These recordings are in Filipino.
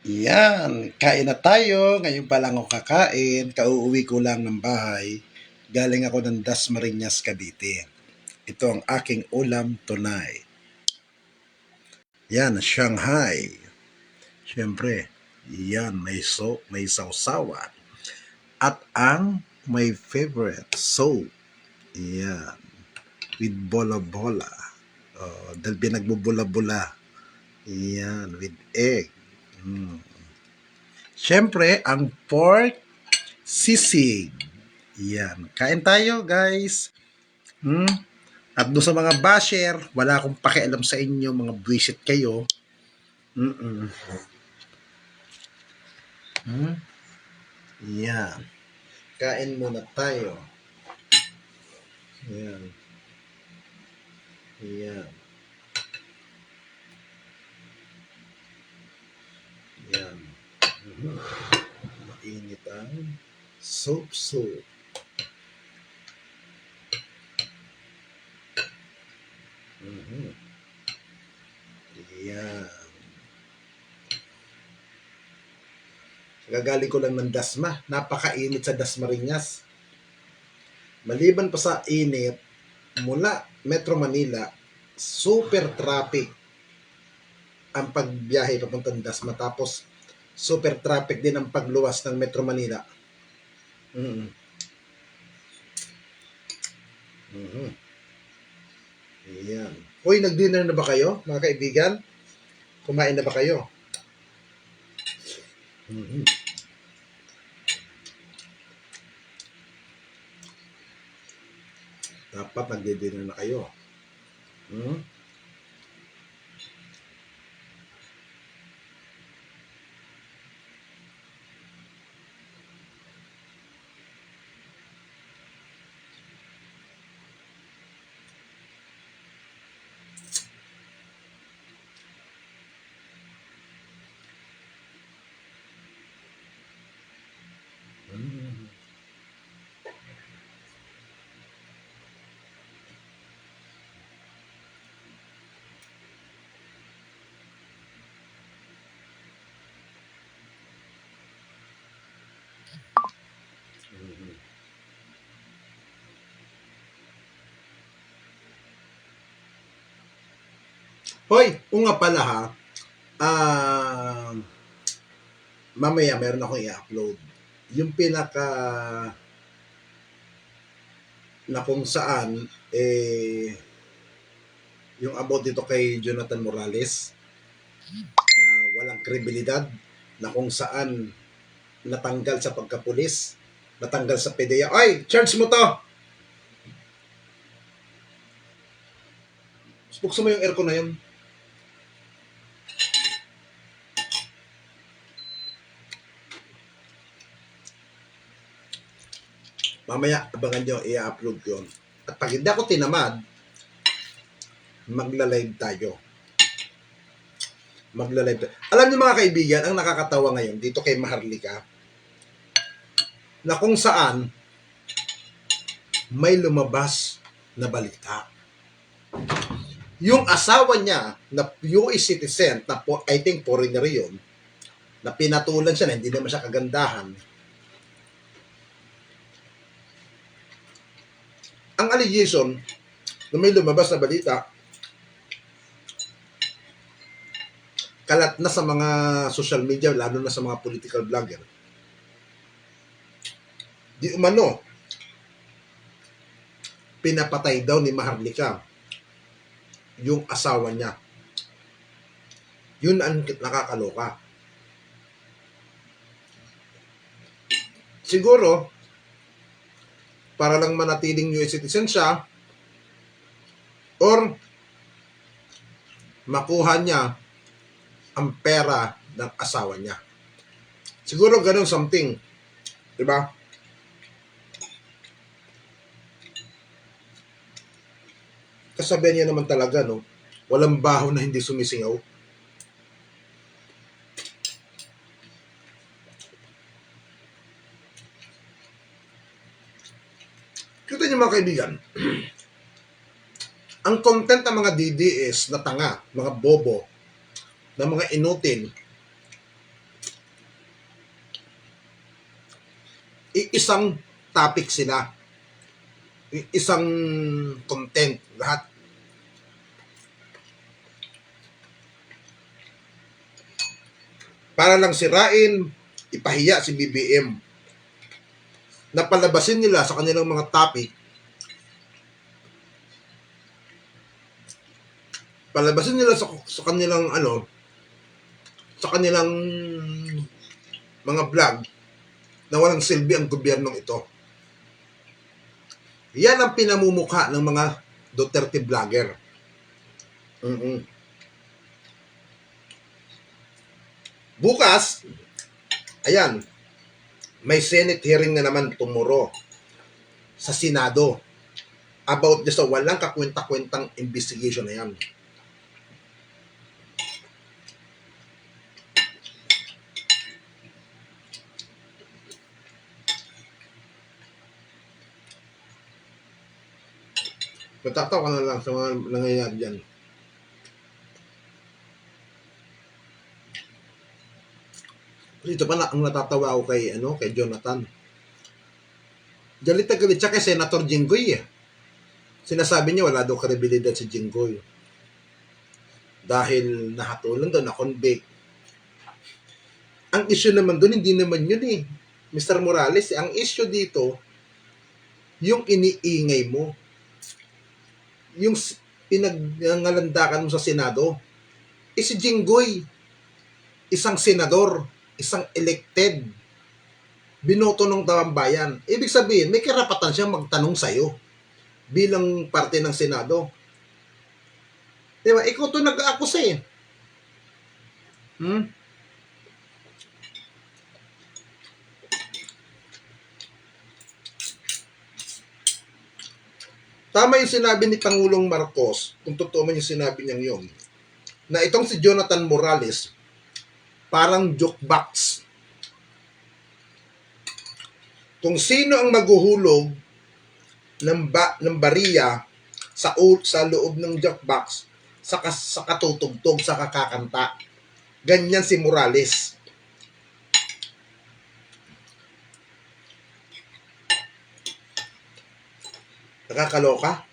Yan, kain na tayo. Ngayon pa lang ako kakain. Kauuwi ko lang ng bahay. Galing ako ng Dasmariñas, Cavite. Ito ang aking ulam tonight. Yan, Shanghai. Siyempre, yan, may sausawan. At ang my favorite soap. Yan, with bola-bola. Dahil pinagbubula-bula. Yan, with egg. Siyempre, ang pork sisig. Yan. Kain tayo, guys. Hmm? At doon sa mga basher, wala akong pakialam sa inyo, mga buwisit kayo. Mm-mm. Yan. Kain muna tayo. Yan. Yan. Yan. Mainit ang soup. Yan. Gagaling ko lang ng Dasma. Napakainit sa Dasmariñas. Maliban pa sa init, mula Metro Manila, super traffic ang pagbiyahe papuntang Dasma. Tapos, super traffic din ang pagluwas ng Metro Manila. Ayan. Hoy, nag-dinner na ba kayo, mga kaibigan? Kumain na ba kayo? Dapat nag-dinner na kayo. Hoy, nga pala ha, mamaya meron akong i-upload. Yung pinaka na kung saan yung about dito kay Jonathan Morales na walang kredibilidad, na kung saan natanggal sa pagkapulis, natanggal sa PDEA. Ay, charge mo to! Buksan mo yung aircon na yun. Mamaya, abangan nyo, i-upload ko yun. At pag hindi ako tinamad, magla-live tayo. Alam niyo mga kaibigan, ang nakakatawa ngayon dito kay Maharlika, na kung saan may lumabas na balita. Yung asawa niya na US citizen, na I think foreigner yun, na pinatulan siya na hindi naman siya kagandahan. Ang allegation na may lumabas na balita, kalat na sa mga social media, lalo na sa mga political blogger. Di umano, pinapatay daw ni Maharlika yung asawa niya. Yun ang nakakaloka. Siguro, para lang manatiling US citizen siya, or makuha niya ang pera ng asawa niya. Siguro ganun something. Diba? Kasabihan niya naman talaga, no? Walang baho na hindi sumisingaw. Kita niyo mga kaibigan, ang content ng mga DDS na tanga, mga bobo, na mga inutin, Isang topic sila. Isang content. Lahat. Para lang sirain, ipahiya si BBM. Napalabasin nila sa kanilang mga topic. Palabasin nila sa kanilang sa kanilang mga vlog na walang silbi ang gobyernong ito. Yan ang pinamumukha ng mga Duterte vlogger. Bukas, ayan, may Senate hearing na naman tomorrow sa Senado about sa walang kakwenta-kwentang investigation na yan. Natatawa ka na lang sa mga nangyayari dyan. Ito pa na ang natatawa ako kay Jonathan. Galit na galit siya kay Senator Jinggoy eh. Sinasabi niya wala daw kredibilidad si Jinggoy. Dahil nahatulan daw, na-convict. Ang issue naman doon, hindi naman yun eh. Mr. Morales, ang issue dito, yung iniingay mo. Yung pinagngalandakan mo sa Senado, si Jinggoy, isang senador, isang elected, binoto ng bayan. Ibig sabihin, may karapatan siyang magtanong sa'yo bilang parte ng Senado. Diba? Ikaw ito nag-akusa eh. Tama yung sinabi ni Pangulong Marcos, kung totoo man yung sinabi niyang yun, na itong si Jonathan Morales, parang jukebox. Kung sino ang maghuhulog ng bariya sa loob ng jukebox, sa katutugtog, sa kakakanta. Ganyan si Morales. Nakakaloka.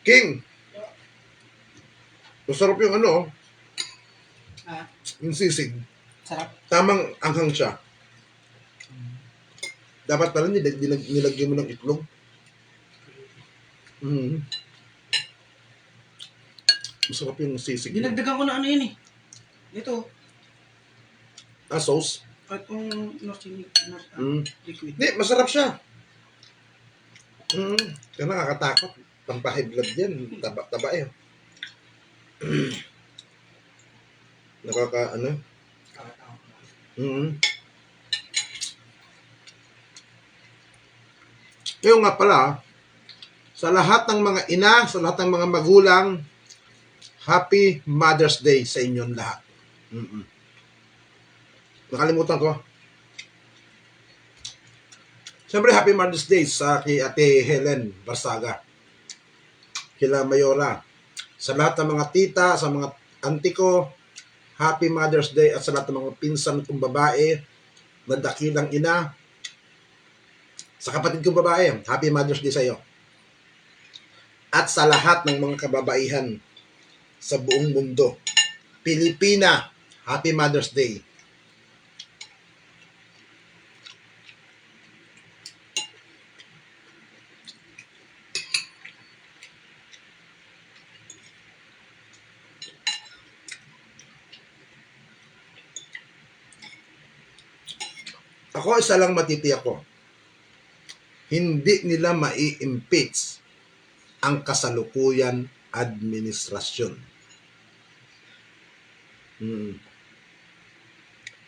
King, masarap yung yung sisig. Sarap. Tamang anghang siya. Dapat pala nilagyan mo ng itlog. Masarap yung sisig. Dinagdagan ko na yun eh. Ito. Sauce? At yung liquid. Hindi, masarap siya. Kaya nakakatakot. Pampahay blood yan. Taba eh. Ngayon nga pala, sa lahat ng mga ina, sa lahat ng mga magulang, Happy Mother's Day sa inyong lahat. Nakalimutan ko. Siyempre, Happy Mother's Day sa kay Ate Helen Barsaga, kila Mayora, sa lahat ng mga tita, sa mga auntie ko, Happy Mother's Day, at sa lahat ng mga pinsan kong babae, na dakilang ina, sa kapatid kong babae, Happy Mother's Day sa iyo. At sa lahat ng mga kababaihan sa buong mundo, Pilipina, Happy Mother's Day. Ako, isa lang matitiyak ko. Hindi nila mai-impeach ang kasalukuyan administrasyon.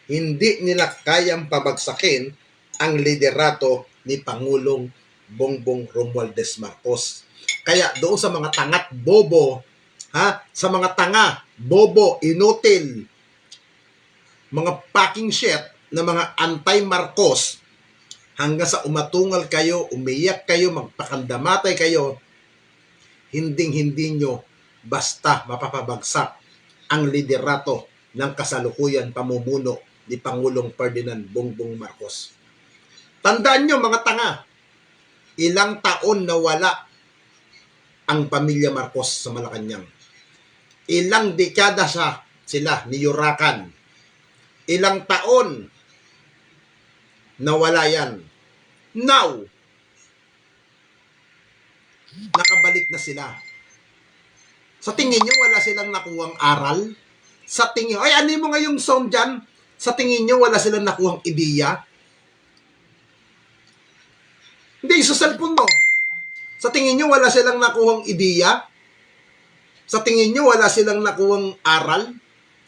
Hindi nila kayang pabagsakin ang liderato ni Pangulong Bongbong Romualdez Marcos. Kaya doon sa mga tangat bobo, sa mga tanga, bobo, inutil, mga packing shit na mga anti-Marcos hanggang sa umatungal kayo, umiyak kayo, magpakandamatay kayo, hinding-hindi nyo basta mapapabagsak ang liderato ng kasalukuyan pamumuno ni Pangulong Ferdinand Bongbong Marcos. Tandaan nyo mga tanga, ilang taon na wala ang pamilya Marcos sa Malacanang. Ilang dekada sila niyurakan. Ilang taon nawala yan. Now, nakabalik na sila. Sa tingin nyo, wala silang nakuhang aral? Sa tingin, ay ano mo nga yung sound dyan? Sa tingin nyo, wala silang nakuhang ideya? Hindi, sa cellphone mo. Sa tingin nyo, wala silang nakuhang ideya? Sa tingin nyo, wala silang nakuhang aral?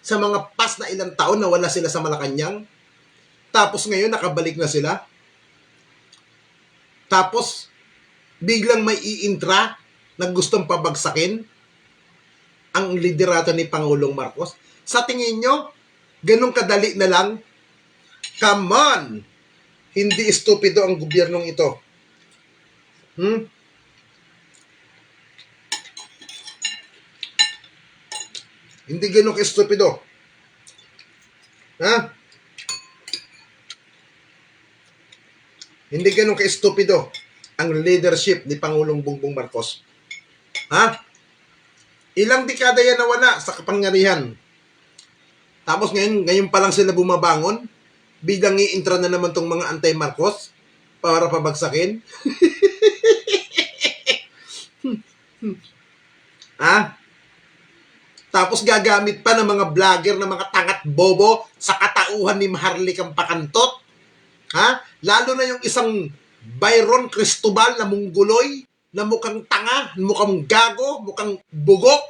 Sa mga past na ilang taon na wala sila sa Malacanang? Tapos ngayon, nakabalik na sila? Tapos, biglang may iintra na gustong pabagsakin ang liderato ni Pangulong Marcos. Sa tingin nyo, ganun kadali na lang? Come on! Hindi estupido ang gobyernong ito. Hindi ganun ka-estupido. Ha? Hindi ganun ka-estupido ang leadership ni Pangulong Bongbong Marcos. Ha? Ilang dekada yan nawala sa kapangyarihan. Tapos ngayon pa lang sila bumabangon, biglang i-intra na naman tong mga anti-Marcos para pabagsakin. Ha? Tapos gagamit pa ng mga vlogger na mga tangat bobo sa katauhan ni Maharlikang Pakantot. Ha? Lalo na yung isang Byron Cristobal na mungguloy, na mukhang tanga, mukhang gago, mukhang bugok.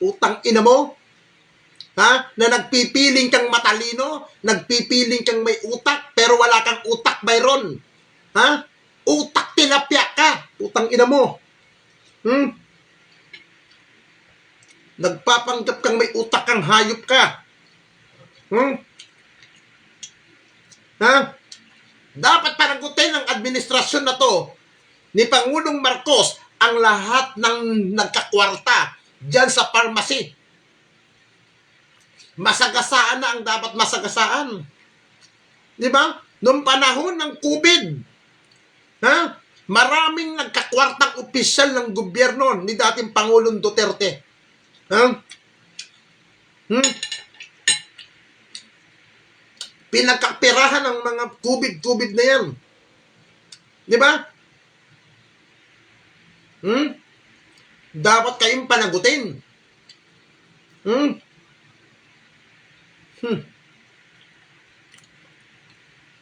Utang ina mo. Ha? Na nagpipiling kang matalino, nagpipiling kang may utak, pero wala kang utak, Byron. Ha? Utak tilapia ka. Utang ina mo. Nagpapanggap kang may utak, kang hayop ka. Ha? Dapat panagutin ng administrasyon na to ni Pangulong Marcos ang lahat ng nagkakwarta dyan sa pharmacy. Masagasaan na ang dapat masagasaan. Di ba? Noong panahon ng COVID, ha? Maraming nagkakwartang opisyal ng gobyerno ni dating Pangulong Duterte. Ha? Pinagkapirahan ng mga COVID na yan. Di ba? Dapat kayong panagutin.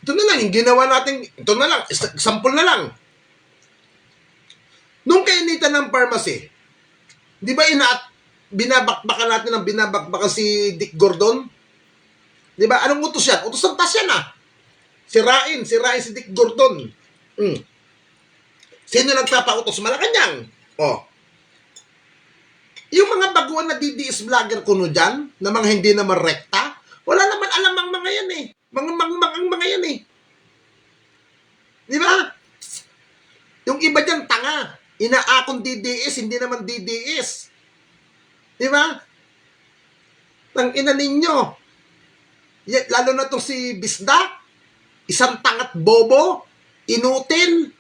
Ito na lang, yung ginawa natin, ito na lang, example na lang. Nung kainitan ng pharmacy, di ba binabakbakan natin ang binabakbakan si Dick Gordon? Di ba? Anong utos yan? Utos ng tas yan ah. Sirain si Dick Gordon. Sino nagpapautos? Malacanang. Oh. Yung mga baguhan na DDS vlogger kuno dyan, na mga hindi naman rekta, wala naman alam ang mga yan eh. Mga yan eh. Di ba? Yung iba dyan, tanga. Inaakong DDS, hindi naman DDS. Di ba? Tang ina ninyo. Lalo na itong si Bisda, isang tangat bobo, inutil,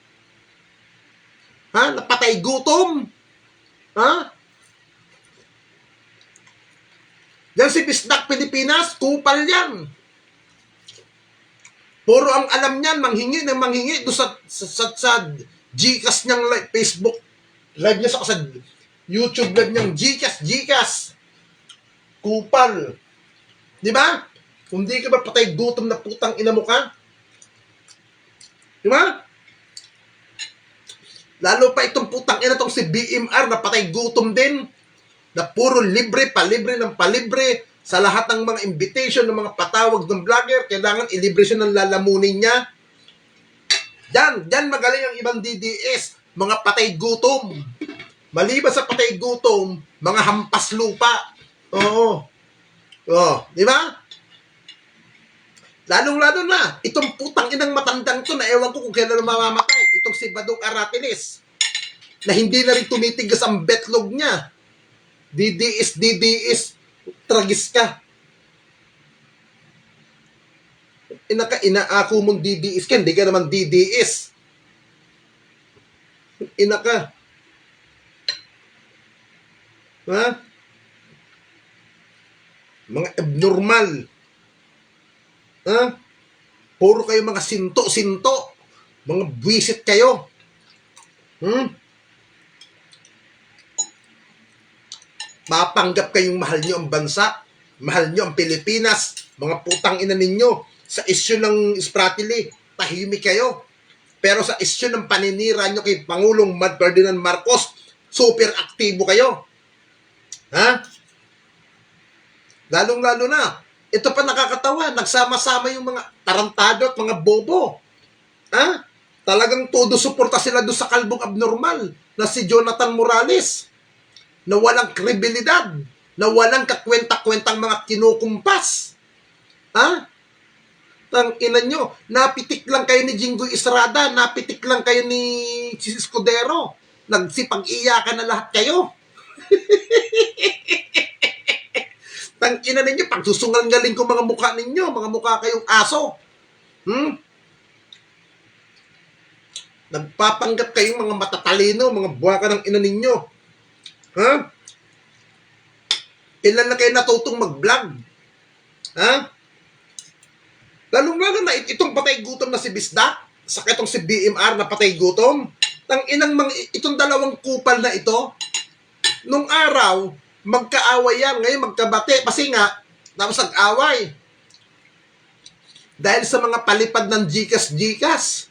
ha? Napatay gutom, ha? Yan si Bisdak Pilipinas, kupal yan. Puro ang alam niyan, manghingi doon sa Gcash niyang live, Facebook live niya sa YouTube live niyang Gcash. Kupal. Di ba? Kung di ka ba patay gutom na putang ina mo ka? Di ba? Lalo pa itong putang ina tong si BMR na patay gutom din. Na puro libre, palibre ng palibre. Sa lahat ng mga invitation ng mga patawag ng vlogger, kailangan ilibre siya ng lalamunin niya. Diyan magaling ang ibang DDS. Mga patay gutom. Maliban sa patay gutom, mga hampas lupa. Oo. Oh, di ba? Lalong-lalo na, itong putang inang matandang to na ewan ko kung kailan mamamatay. Itong si Badong Aratiles, na hindi na rin tumitigas ang betlog niya. DDS, tragis ka. Inaako mong DDS ka, hindi ka naman DDS. Ina ka. Ha? Mga abnormal. Ha? Puro kayo mga sinto-sinto. Mga buwisit kayo. Mapanggap kayong mahal nyo ang bansa. Mahal nyo ang Pilipinas. Mga putang ina ninyo. Sa isyu ng Spratly, tahimik kayo. Pero sa isyu ng paninira nyo kay Pangulong Ferdinand Marcos, super aktibo kayo. Ha? Lalong-lalo na, ito pa nakakatawa, nagsama-sama yung mga tarantado at mga bobo. Ha? Talagang todo suporta sila doon sa kalbong abnormal na si Jonathan Morales, na walang kredibilidad, na walang kakwenta-kwentang mga kinukumpas. Ha? Tang ina nyo, napitik lang kayo ni Jinggoy Estrada, napitik lang kayo ni Chis Escudero, nagsipag-iyakan na lahat kayo. Tang ina ninyo, pagsusungal-galing ko mga mukha ninyo, mga mukha kayong aso. Nagpapanggap kayong mga matatalino, mga buwaka ng ina ninyo. Ha? Ilan na kayo natutong mag-vlog? Ha? Lalong-lalo na itong patay gutom na si Bisdak, saka itong si BMR na patay gutom. Itong dalawang kupal na ito, nung araw, magkaaway yan, ngayon magkabate, kasi nga, tapos nag-away. Dahil sa mga palipad ng Gcash.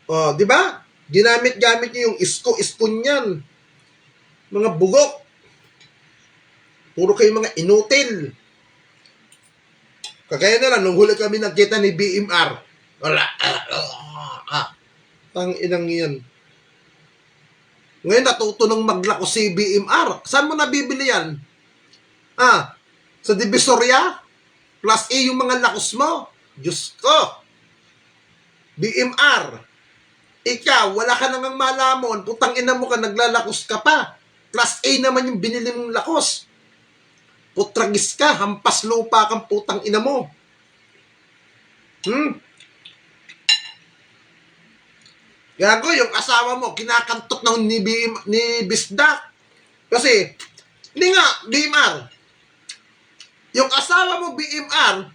O, di ba? Ginamit-gamit niyo yung isko niyan. Mga bugok. Puro kayo mga inutil. Kagaya na lang, nung huli kami nagkita ni BMR, wala, tang inang yan. Ngayon natuto ng maglako si BMR. Saan mo nabibili yan? Sa Divisoria? Plus A yung mga lakos mo? Diyos ko. BMR, ikaw, wala ka nang malamon, putang ina mo ka, naglalakos ka pa. Plus A naman yung binili mong lakos. Putragis ka, hampas lupa kang putang ina mo. Gago, yung asawa mo, kinakantot ng ni Bisdak. Kasi, hindi nga, BMR. Yung asawa mo, BMR,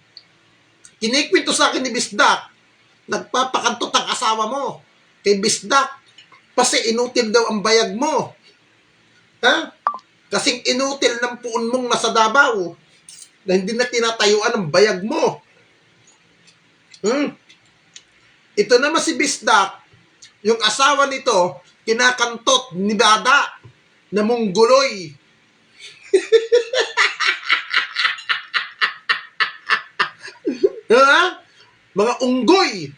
kinikwento sa akin ni Bisdak, nagpapakantot ang asawa mo kay Bisdak. Kasi inutil daw ang bayag mo. Ha? Kasing inutil ng puon mong nasa Davao na hindi na tinatayuan ang bayag mo. Ito naman si Bisdak, yung asawa nito, kinakantot ni Bada na mungguloy. Ha? Mga unggoy.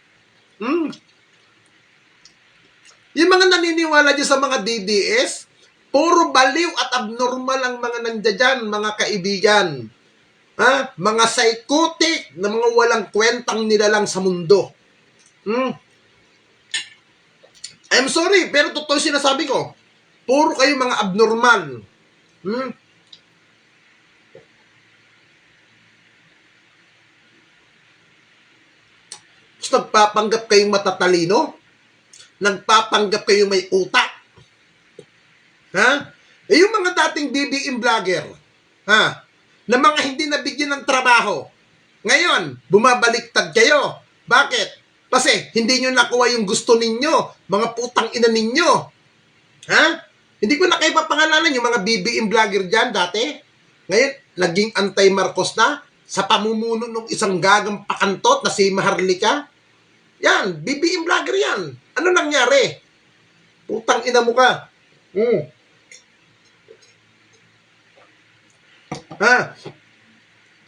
Yung mga naniniwala dyan sa mga DDS, puro baliw at abnormal ang mga nandiyan, mga kaibigan. Ha? Mga psychotic na mga walang kwentang nilalang sa mundo. I'm sorry, pero totoo sinasabi ko. Puro kayo mga abnormal. Tapos nagpapanggap kayong matatalino? Nagpapanggap kayong may utak? Ha? Yung mga dating BBM vlogger, na mga hindi nabigyan ng trabaho, ngayon, bumabaliktad kayo. Bakit? Kasi hindi nyo nakuha yung gusto ninyo, mga putang ina ninyo. Ha? Hindi ko na kayo papangalanan yung mga BBM vlogger dyan dati. Ngayon, naging anti-Marcos na sa pamumuno ng isang gagang pakantot na si Maharlika. Yan, BBM vlogger yan. Ano nangyari? Putang ina mo ka.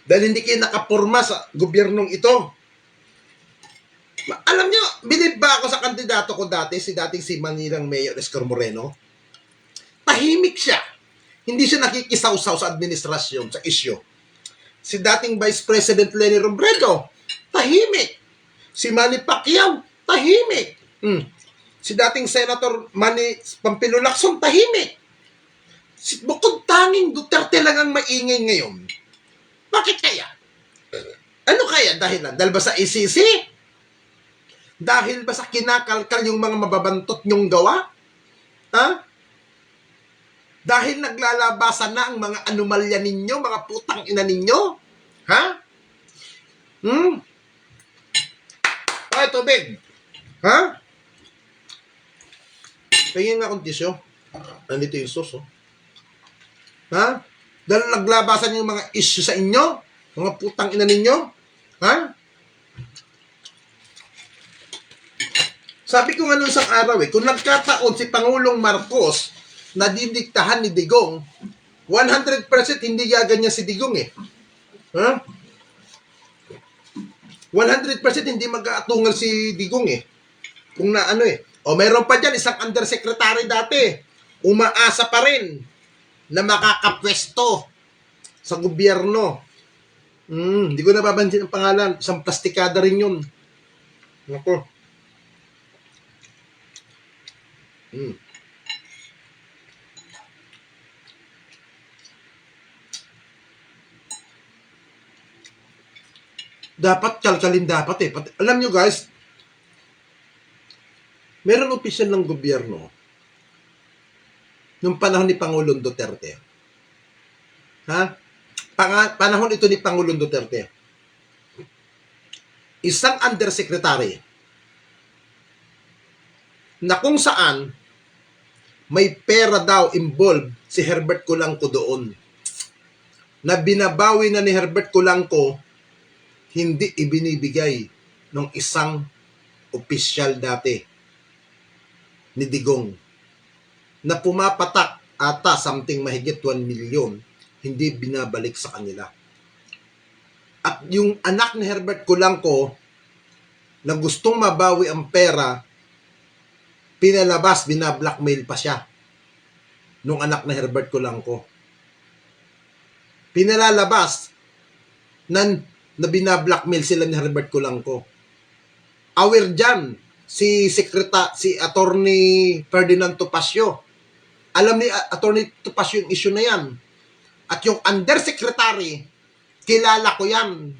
Dahil hindi kayo nakaporma sa gobyernong ito. Alam nyo, bilib ba ako sa kandidato ko dati, si Manilang Mayor Escar Moreno? Tahimik siya. Hindi siya nakikisaw-saw sa administrasyon, sa isyo. Si dating Vice President Leni Robredo, tahimik. Si Manny Pacquiao, tahimik. Si dating Senator Manny Pampilo Lacson, tahimik. Bukod tanging Duterte lang ang maingay ngayon. Bakit kaya? Ano kaya dahilan? Dahil ba sa ICC? Dahil ba sa kinakalkal yung mga mababantot nyong gawa? Ha? Dahil naglalabasan na ang mga anomalya ninyo, mga putang ina ninyo? Ha? Ay, tubig. Ha? Tingin nga akong tisyo. Nandito yung sauce, oh. Ha? Dahil naglabasan yung mga issue sa inyo? Mga putang ina ninyo? Ha? Sabi ko nga nung isang araw kung nagkataon si Pangulong Marcos na didiktahan ni Digong, 100% hindi gaganyan si Digong Ha? 100% hindi mag-aatungal si Digong Kung na ano O meron pa dyan isang undersecretary dati. Umaasa pa rin na makakapwesto sa gobyerno. Hindi ko nababansin ang pangalan. Isang plastikada rin yun. Nako. Dapat kalkalin dapat alam nyo guys, meron opisyal ng gobyerno nung panahon ni Pangulong Duterte. Panahon ito ni Pangulong Duterte. Isang undersecretary na kung saan may pera daw involved si Herbert Colanco doon. Na binabawi na ni Herbert Colanco, hindi ibinibigay ng isang opisyal dati ni Digong na pumapatak ata something mahigit 1 million, hindi binabalik sa kanila. At yung anak ni Herbert Colanco na gustong mabawi ang pera, pinalabas, binablackmail pa siya nung anak na Herbert Colanco. Pinalalabas na binablackmail sila ni Herbert Colanco. Aware dyan si Attorney Ferdinand Topacio. Alam ni Attorney Topacio yung issue na yan. At yung undersecretary, kilala ko yan.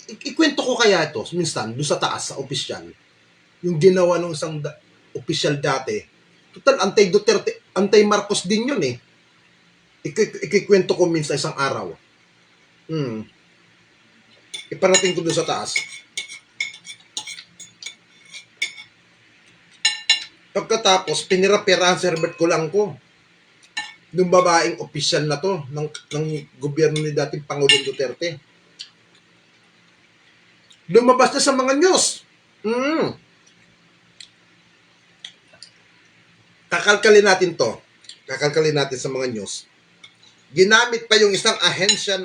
Ikwento ko kaya ito, minsan, doon sa taas, sa opisyal. Yung ginawa ng isang opisyal dati. Total, anti-Duterte, anti-Marcos din yun Ikikwento ko minsan isang araw. Iparating ko doon sa taas. Pagkatapos, pinira-pirahan si Herbert Colanco. Nung babaeng opisyal na to ng gobyerno ni dating Pangulong Duterte. Lumabas na sa mga news. Kakalkalin natin to. Kakalkalin natin sa mga news. Ginamit pa yung isang ahensya,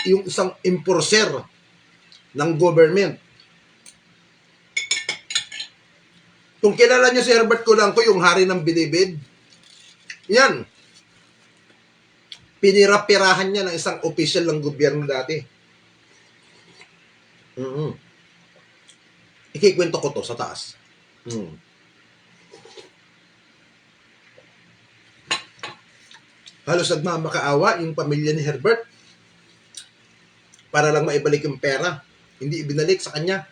yung isang enforcer ng government. Kung kilala nyo si Herbert Colanco, yung hari ng Bilibid, yan. Pinira-pirahan niya ng isang official ng gobyerno dati. Ikikwento ko to sa taas. Halos nagmamakaawa yung pamilya ni Herbert para lang maibalik yung pera. Hindi ibinalik sa kanya.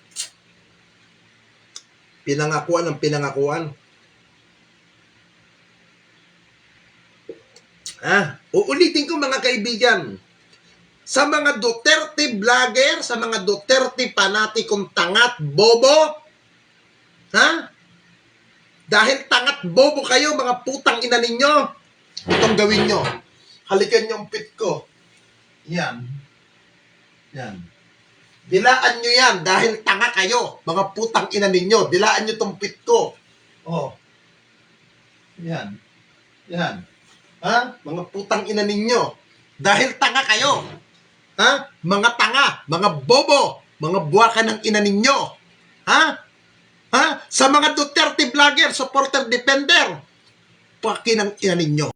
Pinangakuan ng pinangakuan. Uulitin ko mga kaibigan. Sa mga Duterte vlogger, sa mga Duterte panatikong tangat bobo, dahil tangat bobo kayo, mga putang ina ninyo, itong gawin nyo. Halikan nyo ang pit ko. Yan. Dilaan nyo yan dahil tanga kayo, mga putang ina ninyo. Dilaan nyo itong pit ko. Yan. Mga putang ina ninyo. Dahil tanga kayo. Mga tanga, mga bobo, mga buwaka ng ina ninyo. Sa mga Duterte vlogger, supporter, defender, paki ng ina ninyo.